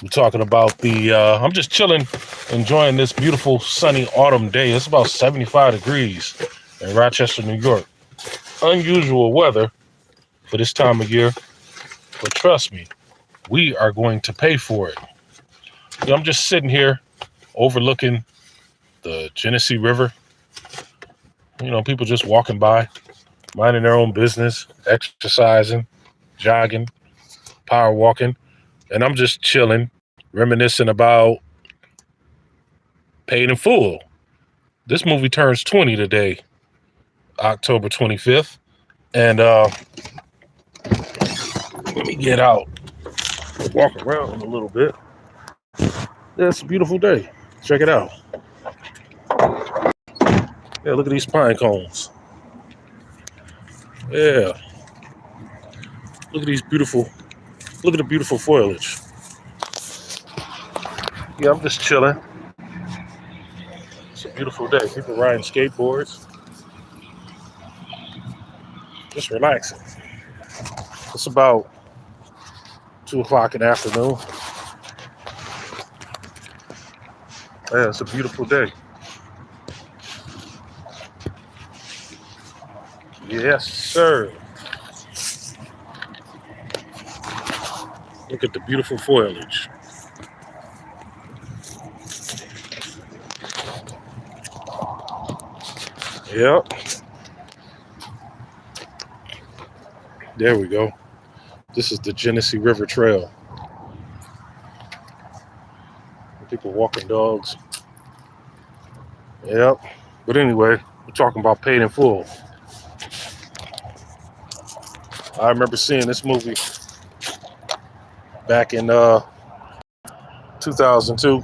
We're talking about I'm just chilling, enjoying this beautiful sunny autumn day. It's about 75 degrees in Rochester, New York. Unusual weather for this time of year, but trust me, we are going to pay for it. I'm just sitting here overlooking the Genesee River. People just walking by, minding their own business, exercising, jogging, power walking, and I'm just chilling, reminiscing about Paid in Full. This movie turns 20 today, October 25th. And let me get out, walk around a little bit. Yeah, it's a beautiful day. Check it out. Yeah, look at these pine cones. Yeah, look at the beautiful foliage. Yeah, I'm just chilling. It's a beautiful day. People riding skateboards, just relaxing. It's about 2 o'clock in the afternoon. Yeah, it's a beautiful day. Yes, sir. Look at the beautiful foliage. Yep. There we go. This is the Genesee River Trail. People walking dogs. Yep. But anyway, we're talking about Paid in Full. I remember seeing this movie back in 2002.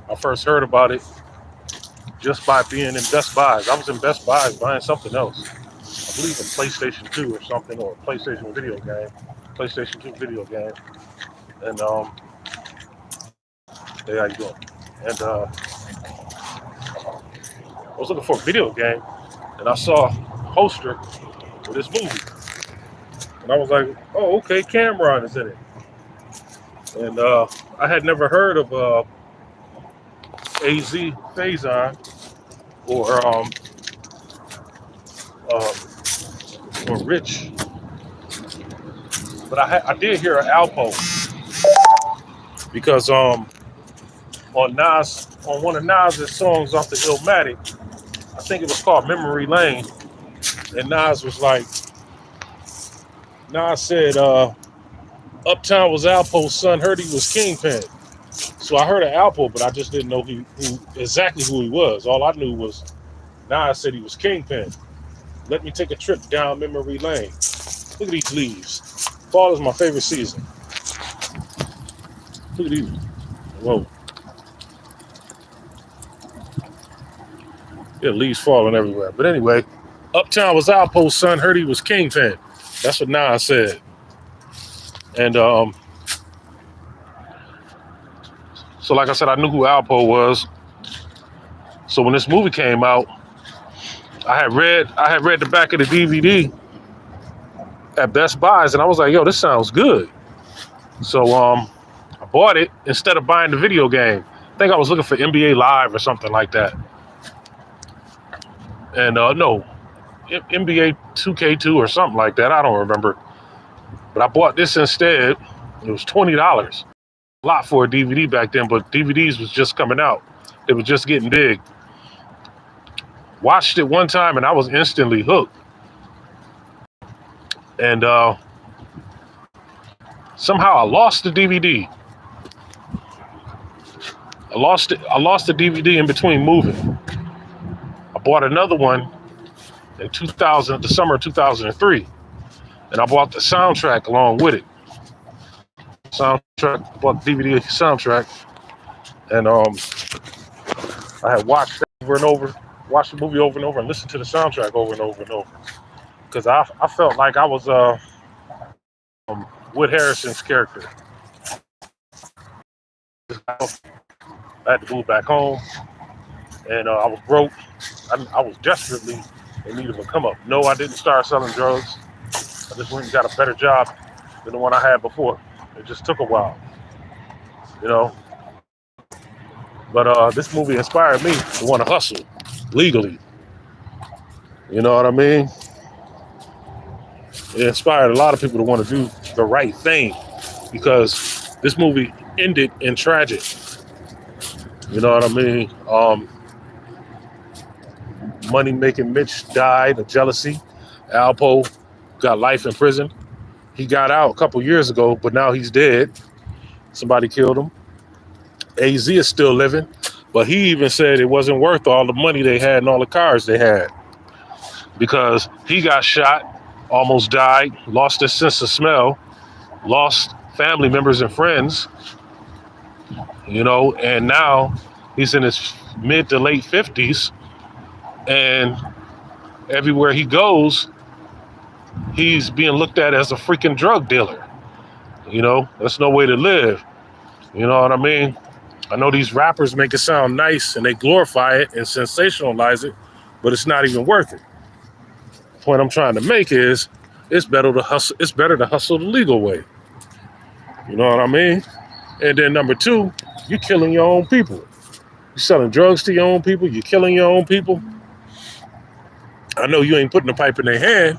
I first heard about it just by being in Best Buys. I was in Best Buys buying something else. I believe a PlayStation 2 or something, or a PlayStation video game. PlayStation 2 video game. And hey, how you doing? And I was looking for a video game, and I saw a poster for this movie. And I was like, oh, okay, Cameron is in it. And I had never heard of AZ Faison or Rich, but I did hear an Alpo because on one of Nas's songs off the Illmatic, I think it was called Memory Lane, and Nas said Uptown was Alpo's son, heard he was Kingpin. So I heard of Alpo, but I just didn't know exactly who he was. All I knew was Nas said he was Kingpin. Let me take a trip down memory lane. Look at these leaves. Fall is my favorite season. Look at these. Whoa. Yeah, leaves falling everywhere. But anyway, Uptown was Alpo's son, heard he was Kingpin. That's what Nas said. And so like I said, I knew who Alpo was. So when this movie came out, I had read the back of the DVD at Best Buys, and I was like, yo, this sounds good. So I bought it instead of buying the video game. I think I was looking for NBA Live or something like that. And no, NBA 2K2 or something like that. I don't remember. But I bought this instead. It was $20. A lot for a DVD back then, but DVDs was just coming out. It was just getting big. Watched it one time and I was instantly hooked. And somehow I lost the DVD. I lost the DVD in between moving. I bought another one in the summer of 2003, and I bought the soundtrack along with it. Bought the DVD soundtrack, and I had watched the movie over and over, and listened to the soundtrack over and over and over, because I felt like I was Wood Harrison's character. I had to move back home, and I was broke. I was desperately in need of a come up. No, I didn't start selling drugs. I just went and got a better job than the one I had before. It just took a while. you know. But this movie inspired me to want to hustle legally. You know what I mean? It inspired a lot of people to want to do the right thing because this movie ended in tragic. You know what I mean? Money making Mitch died of jealousy. Alpo got life in prison. He got out a couple years ago, but now he's dead. Somebody killed him. AZ is still living, but he even said it wasn't worth all the money they had and all the cars they had because he got shot, almost died, lost his sense of smell, lost family members and friends, you know, and now he's in his mid to late 50s, and everywhere he goes, he's being looked at as a freaking drug dealer. You know, that's no way to live. You know what I mean? I know these rappers make it sound nice and they glorify it and sensationalize it, but it's not even worth it. The point I'm trying to make is it's better to hustle. It's better to hustle the legal way. You know what I mean? And then number two, you're killing your own people. You're selling drugs to your own people. You're killing your own people. I know you ain't putting the pipe in their hand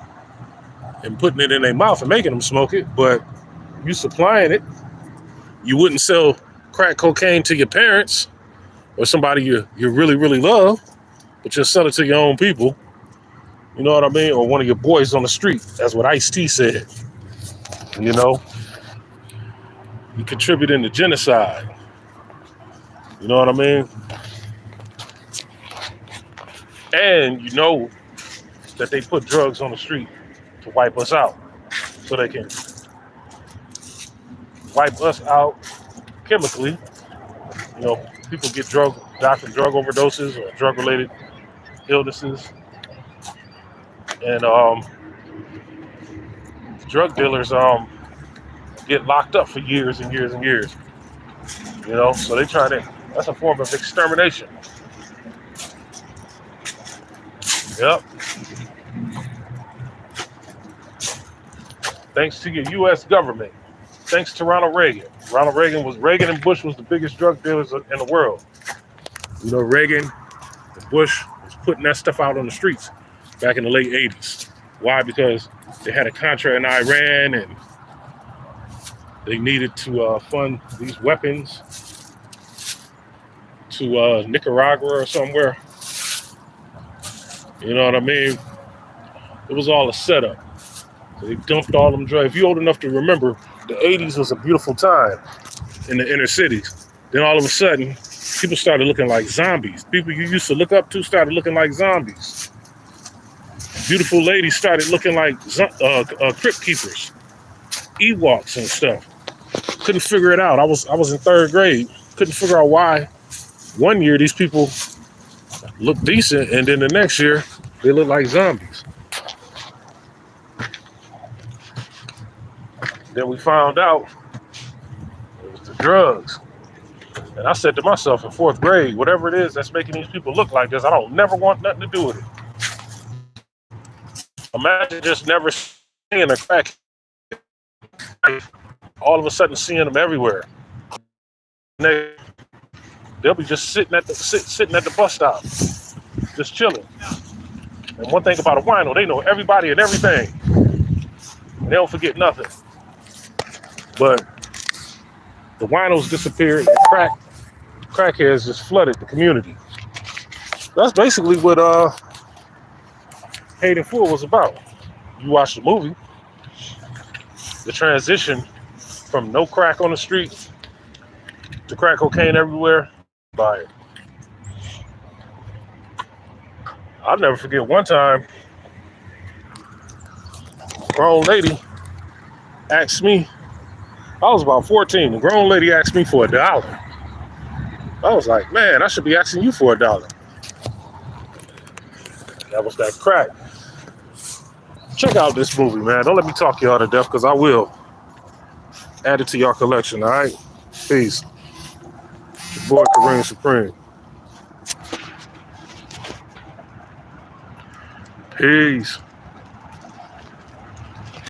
and putting it in their mouth and making them smoke it, but you supplying it. You wouldn't sell crack cocaine to your parents or somebody you really, really love, but you'll sell it to your own people. You know what I mean? Or one of your boys on the street. That's what Ice-T said. You know? You contributing to genocide. You know what I mean? And you know that they put drugs on the street to wipe us out. So they can wipe us out chemically. You know, people get died from drug overdoses or drug-related illnesses. And drug dealers get locked up for years and years and years. You know, so they try to, that's a form of extermination. Yep. Thanks to your U.S. government. Thanks to Ronald Reagan. Reagan and Bush was the biggest drug dealers in the world. You know, Reagan and Bush was putting that stuff out on the streets back in the late 80s. Why? Because they had a contract in Iran and they needed to fund these weapons to Nicaragua or somewhere. You know what I mean? It was all a setup. So they dumped all them drugs. If you're old enough to remember, the 80s was a beautiful time in the inner cities. Then all of a sudden, people started looking like zombies. People you used to look up to started looking like zombies. Beautiful ladies started looking like crypt keepers, Ewoks and stuff. Couldn't figure it out. I was in third grade. Couldn't figure out why. One year these people looked decent, and then the next year they look like zombies. Then we found out it was the drugs. And I said to myself in fourth grade, whatever it is that's making these people look like this, I don't never want nothing to do with it. Imagine just never seeing a crack, all of a sudden seeing them everywhere. They'll be just sitting at the bus stop, just chilling. And one thing about a wino, they know everybody and everything. And they don't forget nothing. But the winos disappeared and crackheads just flooded the community. That's basically what Paid in Full was about. You watch the movie, the transition from no crack on the street to crack cocaine everywhere, buy it. I'll never forget one time, a grown lady asked me, I was about 14, a grown lady asked me for $1. I was like, man, I should be asking you for $1. That was that crack. Check out this movie, man. Don't let me talk y'all to death, because I will. Add it to your collection, all right? Peace. Your boy Kareem Supreme. Peace.